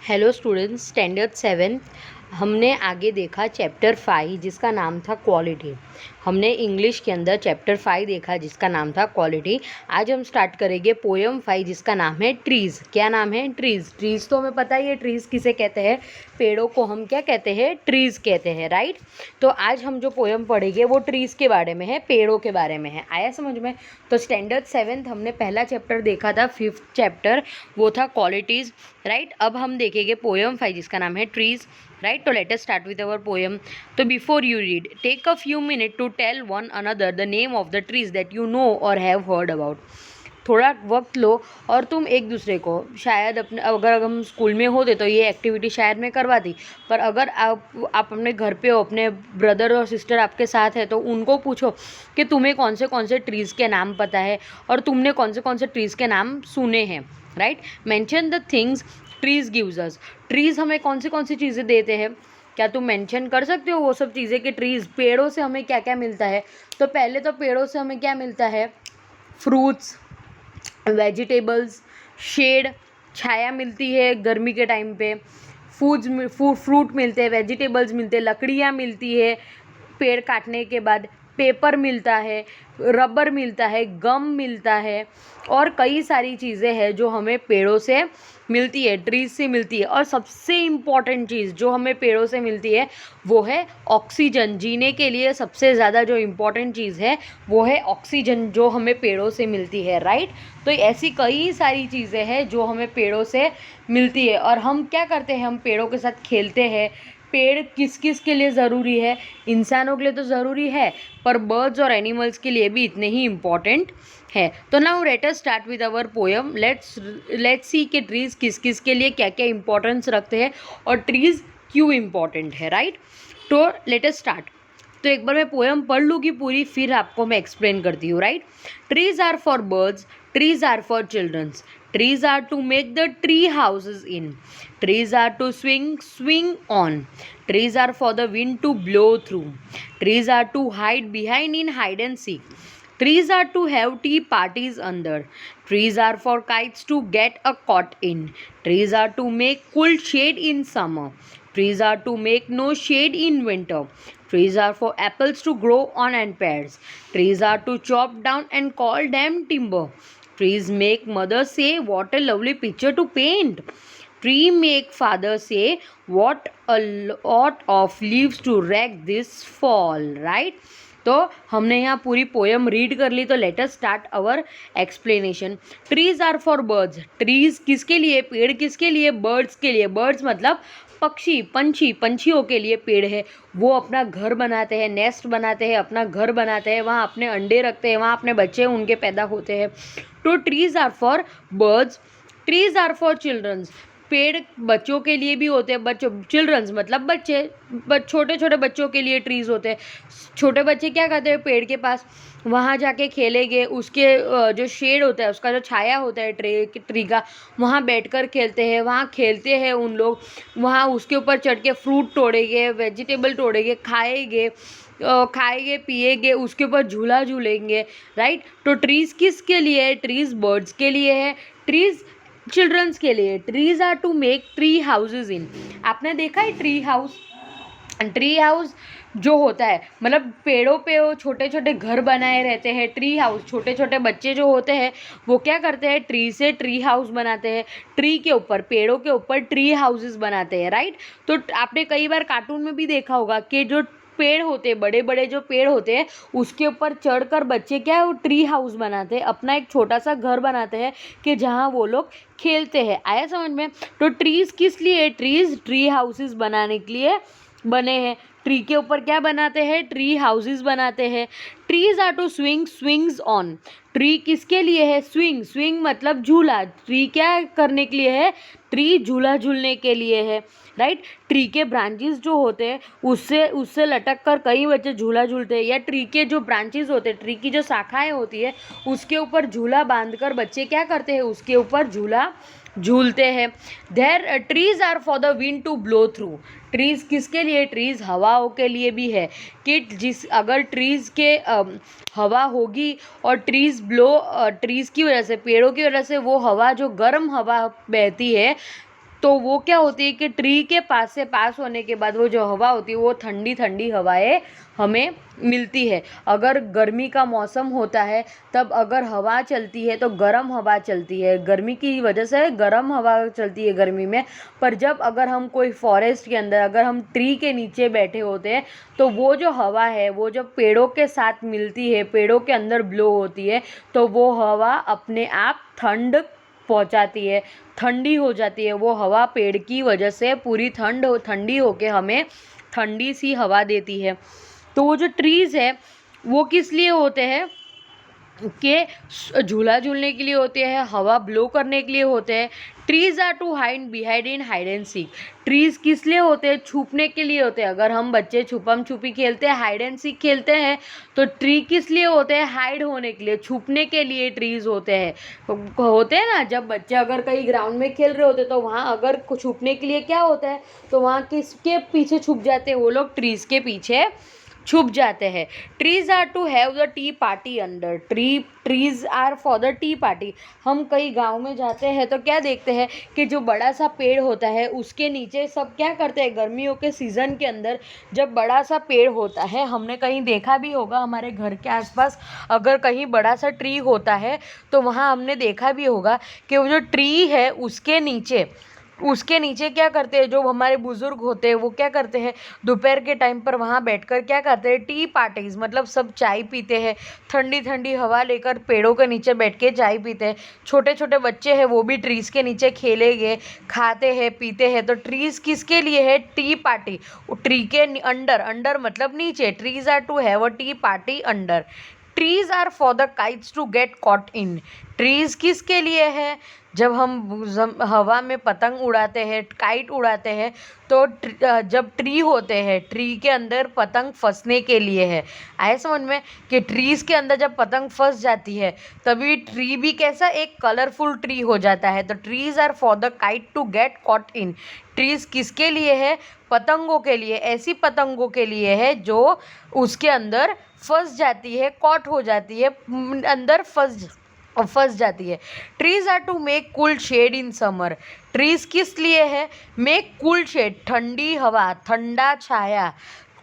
Hello students, standard 7 हमने आगे देखा चैप्टर 5 जिसका नाम था क्वालिटी। हमने इंग्लिश के अंदर चैप्टर 5 देखा जिसका नाम था क्वालिटी। आज हम स्टार्ट करेंगे पोएम 5 जिसका नाम है ट्रीज़। क्या नाम है? ट्रीज़। ट्रीज़ तो हमें पता ही है ट्रीज़ किसे कहते हैं। पेड़ों को हम क्या कहते हैं? ट्रीज़ कहते हैं, राइट। तो आज हम जो पोएम पढ़ेंगे वो ट्रीज़ के बारे में है, पेड़ों के बारे में है। आया समझ में? तो स्टैंडर्ड 7 हमने पहला चैप्टर देखा था, 5th चैप्टर वो था क्वालिटीज़, राइट। अब हम देखेंगे पोएम 5 जिसका नाम है ट्रीज़, राइट। तो let us start with our poem. तो before you read, take a few minute to tell one another the name of the trees that you know or have heard about. थोड़ा वक्त लो और तुम एक दूसरे को, शायद अपने अगर हम स्कूल में होते तो ये एक्टिविटी शायद मैं करवाती, पर अगर आप अपने घर पे हो, अपने ब्रदर और सिस्टर आपके साथ है, तो उनको पूछो कि तुम्हें कौन से ट्रीज़ के नाम पता है और तुमने कौन से ट्रीज़ के नाम सुने हैं, right. Mention the things trees gives us. Trees हमें कौन सी चीज़ें देते हैं? क्या तुम मेंशन कर सकते हो वो सब चीज़ें कि ट्रीज़, पेड़ों से हमें क्या क्या मिलता है? तो पहले तो पेड़ों से हमें क्या मिलता है? फ्रूट्स, वेजिटेबल्स, शेड, छाया मिलती है गर्मी के टाइम पे, फ्रूट मिलते हैं, वेजिटेबल्स मिलते हैं, लकड़ियाँ मिलती है पेड़ काटने के बाद, पेपर मिलता है, रबर मिलता है, गम मिलता है और कई सारी चीज़ें हैं जो हमें पेड़ों से मिलती है, ट्रीज से मिलती है। और सबसे इम्पॉर्टेंट चीज़ जो हमें पेड़ों से मिलती है वो है ऑक्सीजन। जीने के लिए सबसे ज़्यादा जो इम्पॉर्टेंट चीज़ है वो है ऑक्सीजन, जो हमें पेड़ों से मिलती है, राइट। तो ऐसी कई सारी चीज़ें हैं जो हमें पेड़ों से मिलती है। और हम क्या करते हैं? हम पेड़ों के साथ खेलते हैं। पेड़ किस किस के लिए ज़रूरी है? इंसानों के लिए तो ज़रूरी है, पर बर्ड्स और एनिमल्स के लिए भी इतने ही इम्पॉर्टेंट है। तो now let us start with our poem. Let's see कि ट्रीज़ किस किस के लिए क्या क्या इंपॉर्टेंस रखते हैं और ट्रीज़ क्यों इम्पॉर्टेंट है, राइट। तो लेट अस स्टार्ट। तो एक बार मैं पोएम पढ़ लूँगी पूरी, फिर आपको मैं एक्सप्लेन करती हूँ, right. Trees are for birds, trees are for childrens, trees are to make the tree houses in, trees are to swing on, trees are for the wind to blow through, trees are to hide behind in hide and seek, trees are to have tea parties under, trees are for kites to get a caught in, trees are to make cool shade in summer, trees are to make no shade in winter, trees are for apples to grow on and pears, trees are to chop down and call them timber, trees make mother say what a lovely picture to paint, tree make father say what a lot of leaves to rake this fall, right। तो हमने यहाँ पूरी poem read कर ली। तो let us start our explanation. Trees are for birds. Trees किसके लिए? पेड़ किसके लिए? बर्ड्स के लिए। बर्ड्स मतलब पक्षी, पंछियों के लिए पेड़ है। वो अपना घर बनाते हैं, नेस्ट बनाते हैं, अपना घर बनाते हैं, वहाँ अपने अंडे रखते हैं, वहाँ अपने बच्चे उनके पैदा होते हैं। तो trees are for birds, trees are for childrens. पेड़ बच्चों के लिए भी होते हैं। बच्चों, चिल्ड्रंस मतलब बच्चे, छोटे छोटे बच्चों के लिए ट्रीज होते हैं। छोटे बच्चे क्या करते हैं? पेड़ के पास वहाँ जाके खेलेंगे, उसके जो शेड होता है, उसका जो छाया होता है ट्री का, वहाँ बैठकर खेलते हैं, वहाँ खेलते हैं उन लोग, वहाँ उसके ऊपर चढ़ के फ्रूट तोड़ेंगे, वेजिटेबल तोड़ेंगे, खाएंगे पिएंगे, उसके ऊपर झूला झूलेंगे, राइट। तो ट्रीज़ किसके लिए है? ट्रीज़ बर्ड्स के लिए है, ट्रीज़ चिल्ड्रंस के लिए। Trees are to make tree houses in. आपने देखा है ट्री हाउस? ट्री हाउस जो होता है मतलब पेड़ों पे वो छोटे छोटे घर बनाए रहते हैं। ट्री हाउस, छोटे छोटे बच्चे जो होते हैं वो क्या करते हैं? ट्री से ट्री हाउस बनाते हैं। ट्री के ऊपर, पेड़ों के ऊपर ट्री हाउसेस बनाते हैं, राइट। तो आपने कई बार कार्टून में भी देखा होगा कि जो पेड़ होते हैं, बड़े बड़े जो पेड़ होते हैं, उसके ऊपर चढ़कर बच्चे क्या है, वो ट्री हाउस बनाते हैं, अपना एक छोटा सा घर बनाते हैं कि जहाँ वो लोग खेलते हैं। आया समझ में? तो ट्रीज़ किस लिए? ट्रीज़ ट्री हाउसेस बनाने के लिए बने हैं। ट्री के ऊपर क्या बनाते हैं? ट्री हाउसेस बनाते हैं। Trees are to swings on. Tree किसके लिए है? स्विंग मतलब झूला। ट्री क्या करने के लिए है? ट्री झूला झूलने के लिए है, राइट। ट्री के ब्रांचेस जो होते हैं उससे लटक कर कई बच्चे झूला झूलते हैं, या ट्री के जो ब्रांचेस होते हैं, ट्री की जो शाखाएं होती है, उसके ऊपर झूला बांधकर बच्चे क्या करते हैं? उसके ऊपर झूला झूलते हैं। There trees are for the wind to blow through. Trees किसके लिए? ट्रीज हवाओं के लिए भी है कि अगर ट्रीज के हवा होगी और ट्रीज की वजह से, पेड़ों की वजह से वो हवा, जो गर्म हवा बहती है, तो वो क्या होती है कि ट्री के पास से पास होने के बाद वो जो हवा होती है वो ठंडी ठंडी हवाएं हमें मिलती है। अगर गर्मी का मौसम होता है तब अगर हवा चलती है तो गर्म हवा चलती है, गर्मी की वजह से गर्म हवा चलती है गर्मी में। पर जब अगर हम कोई फॉरेस्ट के अंदर, अगर हम ट्री के नीचे बैठे होते हैं तो वो जो हवा है वो जब पेड़ों के साथ मिलती है, पेड़ों के अंदर ब्लो होती है, तो वो हवा अपने आप ठंड पहुंचाती है, ठंडी हो जाती है। वो हवा पेड़ की वजह से पूरी ठंडी होके हमें ठंडी सी हवा देती है। तो वो जो ट्रीज़ है वो किस लिए होते हैं कि झूला झूलने के लिए होते हैं, हवा ब्लो करने के लिए होते हैं। Trees are to hide behind in hide and seek. Trees किस लिए होते हैं? छुपने के लिए होते हैं। अगर हम बच्चे छुपम छुपी खेलते हैं, हाइड एंड सीक खेलते हैं, तो ट्री किस लिए होते हैं? हाइड होने के लिए, छुपने के लिए ट्रीज होते हैं। ना जब बच्चे अगर कहीं ग्राउंड में खेल रहे होते हैं तो वहाँ अगर छुपने के लिए क्या होता है, तो वहाँ किसके पीछे छुप जाते हैं वो लोग? ट्रीज के पीछे छुप जाते हैं। Trees are to have the tea party under. Trees are for the tea party. हम कई गांव में जाते हैं तो क्या देखते हैं कि जो बड़ा सा पेड़ होता है उसके नीचे सब क्या करते हैं, गर्मियों के सीज़न के अंदर जब बड़ा सा पेड़ होता है, हमने कहीं देखा भी होगा हमारे घर के आसपास अगर कहीं बड़ा सा ट्री होता है तो वहाँ हमने देखा भी होगा कि वो जो ट्री है उसके नीचे क्या करते हैं, जो हमारे बुजुर्ग होते हैं वो क्या करते हैं, दोपहर के टाइम पर वहाँ बैठकर क्या करते हैं, टी पार्टीज, मतलब सब चाय पीते हैं, ठंडी ठंडी हवा लेकर पेड़ों के नीचे बैठ के चाय पीते हैं। छोटे छोटे बच्चे हैं वो भी ट्रीज के नीचे खेलेंगे, खाते हैं, पीते हैं। तो ट्रीज किसके लिए है? Tea party. ट्री के अंडर मतलब नीचे। Trees are to have a tea party under. Trees are for the kites to get caught in. Trees किसके लिए है? जब हम हवा में पतंग उड़ाते हैं, काइट उड़ाते हैं, तो जब ट्री होते हैं, ट्री के अंदर पतंग फंसने के लिए है। आए समझ में कि ट्रीज के अंदर जब पतंग फंस जाती है तभी ट्री भी कैसा एक कलरफुल ट्री हो जाता है। तो trees are for the kite to get caught in. Trees किसके लिए है? पतंगों के लिए। ऐसी पतंगों के लिए है जो उसके अंदर फंस जाती है, कॉट हो जाती है, अंदर फंस जाती है। Trees are to make cool shade in summer. Trees किस लिए है? मेक कूल शेड, ठंडी हवा, ठंडा छाया।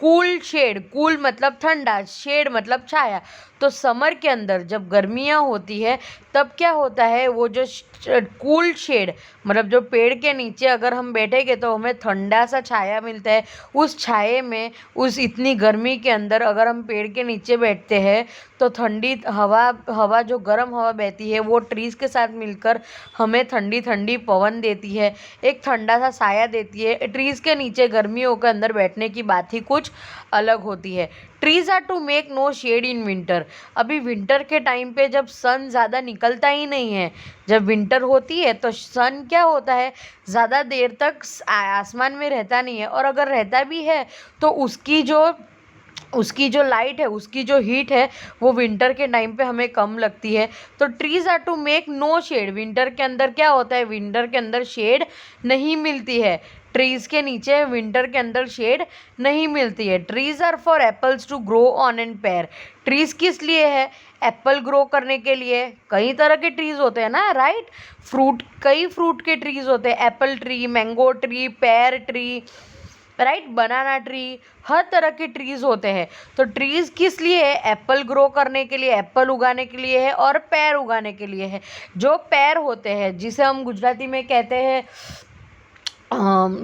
कूल शेड, कूल मतलब ठंडा, शेड मतलब छाया। तो समर के अंदर जब गर्मियाँ होती है तब क्या होता है, वो जो कूल शेड मतलब जो पेड़ के नीचे अगर हम बैठेंगे तो हमें ठंडा सा छाया मिलता है। उस छाये में, उस इतनी गर्मी के अंदर अगर हम पेड़ के नीचे बैठते हैं तो ठंडी हवा जो गर्म हवा बहती है वो ट्रीज के साथ मिलकर हमें ठंडी ठंडी पवन देती है, एक ठंडा सा साया देती है। ट्रीज के नीचे गर्मियों के अंदर बैठने की बात ही कुछ अलग होती है। Trees are to make no shade in winter. अभी विंटर के टाइम पे जब सन ज़्यादा निकलता ही नहीं है, जब विंटर होती है तो सन क्या होता है, ज़्यादा देर तक आसमान में रहता नहीं है, और अगर रहता भी है तो उसकी जो लाइट है, उसकी जो हीट है वो विंटर के टाइम पे हमें कम लगती है। तो trees are to make no shade. Winter के अंदर क्या होता है, विंटर के अंदर शेड नहीं मिलती है। ट्रीज के नीचे विंटर के अंदर शेड नहीं मिलती है। Trees are for apples to grow on and pear. Trees किस लिए है? एप्पल ग्रो करने के लिए। कई तरह के ट्रीज होते हैं ना, राइट। कई फ्रूट के ट्रीज होते हैं, apple tree, mango tree, pear tree, right, banana tree, हर तरह के ट्रीज होते हैं। तो ट्रीज किस लिए है? एप्पल ग्रो करने के लिए, एप्पल उगाने के लिए है, और पेड़ उगाने के लिए है। जो पेड़ होते हैं जिसे हम गुजराती में कहते हैं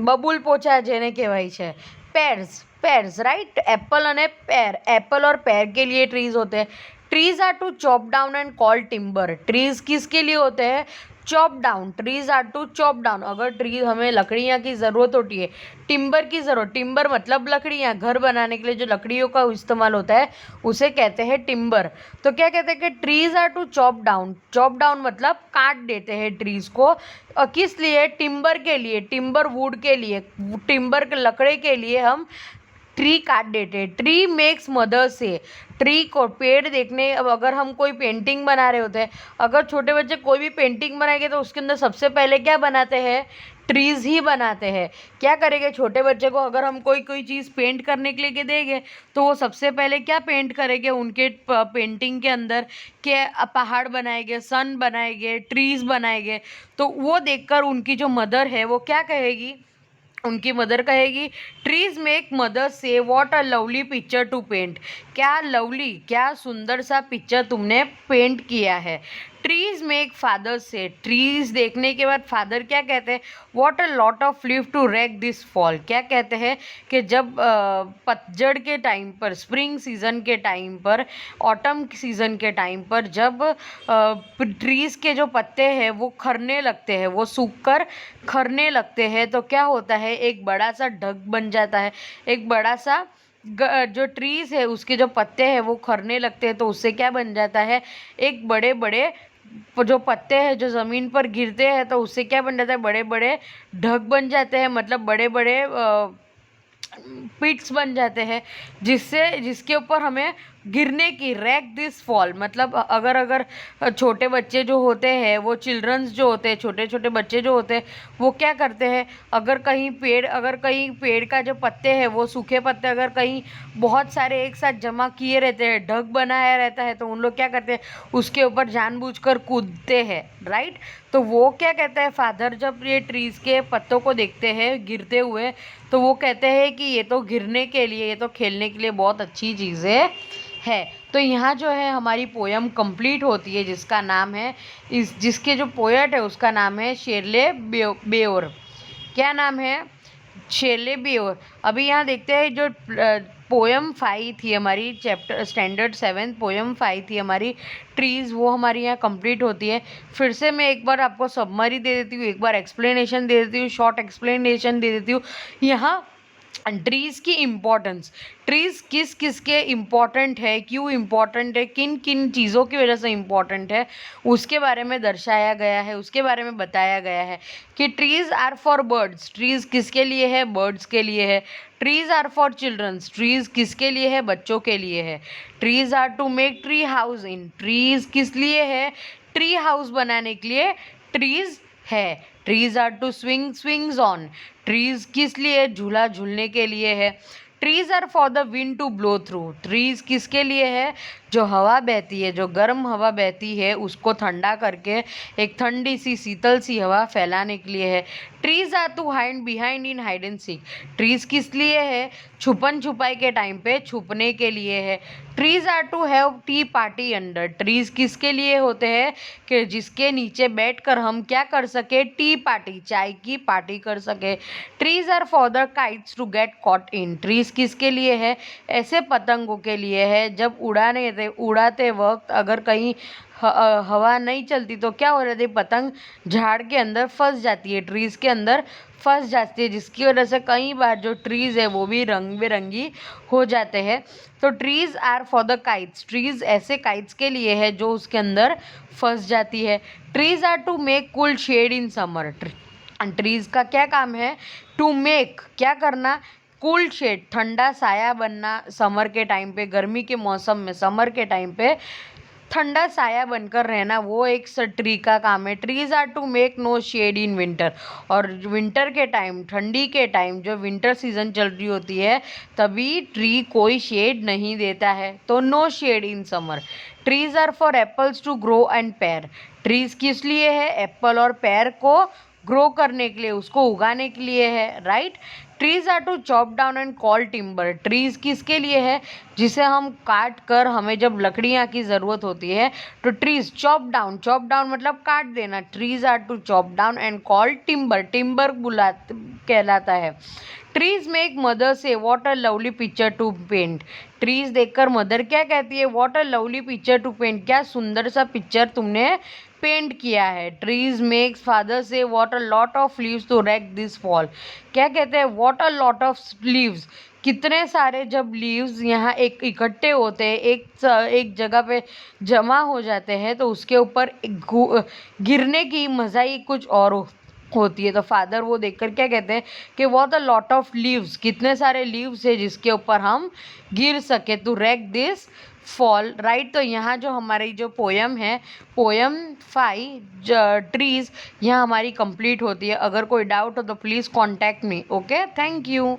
બબુલ પોચા જેને કહેવાય છે, पेयर्स, राइट। एप्पल और पेयर के लिए ट्रीज होते हैं। Trees are to chop down and call timber. Trees किसके लिए होते हैं? Chop down. Trees are to chop down. अगर ट्रीज, हमें लकड़ियाँ की ज़रूरत होती है, टिम्बर की ज़रूरत, टिम्बर मतलब लकड़ियाँ, घर बनाने के लिए जो लकड़ियों का इस्तेमाल होता है उसे कहते हैं टिम्बर। तो क्या कहते हैं कि trees are to chop down. Chop down मतलब काट देते हैं ट्रीज को। और किस लिए? टिम्बर के लिए, टिम्बर वुड के लिए, टिम्बर के लकड़े के लिए हम ट्री काट देते हैं। ट्री मेक्स मदर से। ट्री को, पेड़ देखने, अब अगर हम कोई पेंटिंग बना रहे होते हैं, अगर छोटे बच्चे कोई भी पेंटिंग बनाएंगे तो उसके अंदर सबसे पहले क्या बनाते हैं? ट्रीज़ ही बनाते हैं। क्या करेंगे, छोटे बच्चे को अगर हम कोई कोई चीज़ पेंट करने के लिए देंगे तो वो सबसे पहले क्या पेंट करेंगे, उनके पेंटिंग के अंदर के पहाड़ बनाएंगे, सन बनाएंगे, ट्रीज़ बनाएंगे। तो वो देखकर उनकी जो मदर है वो क्या कहेगी, उनकी मदर कहेगी, trees make mother say what a lovely picture to paint. क्या लवली, क्या सुंदर सा पिक्चर तुमने पेंट किया है। Trees make father say, trees देखने के बाद फादर क्या कहते हैं, what a lot of leave to rake this fall. क्या कहते हैं कि जब पतझड़ के टाइम पर, स्प्रिंग सीजन के टाइम पर, ऑटम सीजन के टाइम पर जब ट्रीज के जो पत्ते हैं वो खरने लगते हैं, वो सूखकर खरने लगते हैं, तो क्या होता है, एक बड़ा सा ढग बन जाता है। एक बड़ा सा जो ट्रीज है उसके जो पत्ते हैं वो खरने लगते हैं, तो उससे क्या बन जाता है, एक बड़े बड़े जो पत्ते हैं जो ज़मीन पर गिरते हैं तो उससे क्या बन जाता है, बड़े बड़े ढग बन जाते हैं, मतलब बड़े बड़े पिट्स बन जाते हैं, जिसके ऊपर हमें गिरने की, रैक दिस फॉल, मतलब अगर छोटे बच्चे जो होते हैं, वो चिल्ड्रंस जो होते हैं, छोटे छोटे बच्चे जो होते हैं, वो क्या करते हैं, अगर कहीं पेड़ का जो पत्ते हैं वो सूखे पत्ते अगर कहीं बहुत सारे एक साथ जमा किए रहते हैं, ढग बनाया रहता है, तो उन लोग क्या करते हैं, उसके ऊपर जानबूझकर कूदते हैं, राइट। तो वो क्या कहता है फादर, जब ये ट्रीज के पत्तों को देखते हैं गिरते हुए, तो वो कहते हैं कि ये तो गिरने के लिए, ये तो खेलने के लिए बहुत अच्छी चीज़ें है। तो यहाँ जो है हमारी पोयम कंप्लीट होती है, जिसका नाम है, जिसके जो पोएट है उसका नाम है शेरले बेओर। क्या नाम है, शेरले बेओर। अभी यहाँ देखते हैं जो पोयम 5 थी हमारी, चैप्टर स्टैंडर्ड 7 पोयम 5 थी हमारी ट्रीज़, वो हमारी यहाँ कंप्लीट होती है। फिर से मैं एक बार आपको समरी दे देती हूँ, एक बार एक्सप्लेनेशन दे देती हूँ, शॉर्ट एक्सप्लेनेशन दे देती हूँ। यहाँ ट्रीज़ की इम्पोर्टेंस, ट्रीज़ किस किस के इम्पॉर्टेंट है, क्यों इम्पॉर्टेंट है, किन किन चीज़ों की वजह से इम्पॉर्टेंट है, उसके बारे में दर्शाया गया है, उसके बारे में बताया गया है कि trees are for birds, trees किसके लिए है, बर्ड्स के लिए है। Trees are for childrens, trees किसके लिए है, बच्चों के लिए है। Trees are to make tree house in, trees किस लिए है, ट्री हाउस बनाने के लिए ट्रीज़ है। Trees are to swings on, trees किस लिए, झूला झूलने के लिए है। Trees are for the wind to blow through, trees किसके लिए है, जो हवा बहती है, जो गर्म हवा बहती है उसको ठंडा करके एक ठंडी सी शीतल सी हवा फैलाने के लिए है। Trees are to hide behind in hide and seek, trees किस लिए है, छुपन छुपाई के टाइम पे छुपने के लिए है। Trees are to have tea party under, trees किसके लिए होते हैं कि जिसके नीचे बैठकर हम क्या कर सके, टी पार्टी, चाय की पार्टी कर सके। Trees are for the kites to get caught in, trees किसके लिए है, ऐसे पतंगों के लिए है जब उड़ाते वक्त अगर कहीं हवा नहीं चलती तो क्या हो जाती है, पतंग झाड़ के अंदर फंस जाती है, ट्रीज के अंदर फंस जाती है, जिसकी वजह से कई बार जो ट्रीज है वो भी रंग बिरंगी हो जाते हैं। तो trees are for the kites, trees ऐसे काइट्स के लिए है जो उसके अंदर फंस जाती है। Trees are to make cool shade in summer, trees का क्या काम है, टू मेक, क्या करना, कूल शेड, ठंडा साया बनना, समर के टाइम पे, गर्मी के मौसम में समर के टाइम पे ठंडा साया बनकर रहना, वो एक ट्री का काम है। Trees are to make no shade in winter, और विंटर के टाइम, ठंडी के टाइम, जो विंटर सीजन चल रही होती है तभी ट्री कोई शेड नहीं देता है, तो no shade in summer. Trees are for apples to grow and pear, trees किस लिए है, एप्पल और पेयर को ग्रो करने के लिए, उसको उगाने के लिए है, right. Trees are to chop down and call timber, trees किसके लिए है, जिसे हम काट कर, हमें जब लकड़ियाँ की ज़रूरत होती है तो ट्रीज चॉप डाउन मतलब काट देना, trees are to chop down and call timber, timber कहलाता है। Trees make mother say what a lovely picture to paint, trees देखकर मदर क्या कहती है, what a lovely picture to paint, क्या सुंदर सा पिक्चर तुमने पेंट किया है। Trees makes father say what a lot of leaves to rake this fall, क्या कहते हैं, what a lot of leaves, कितने सारे जब लीव्स यहाँ एक इकट्ठे होते हैं, एक जगह पे जमा हो जाते हैं तो उसके ऊपर गिरने की मज़ा ही कुछ और होती है। तो फादर वो देखकर क्या कहते हैं कि what a lot of leaves, कितने सारे लीव्स है जिसके ऊपर हम गिर सके, to rake this fall, right. तो यहाँ जो हमारी जो पोयम है, पोयम 5 ट्रीज, यहाँ हमारी कंप्लीट होती है। अगर कोई डाउट हो तो please contact me. Okay, thank you.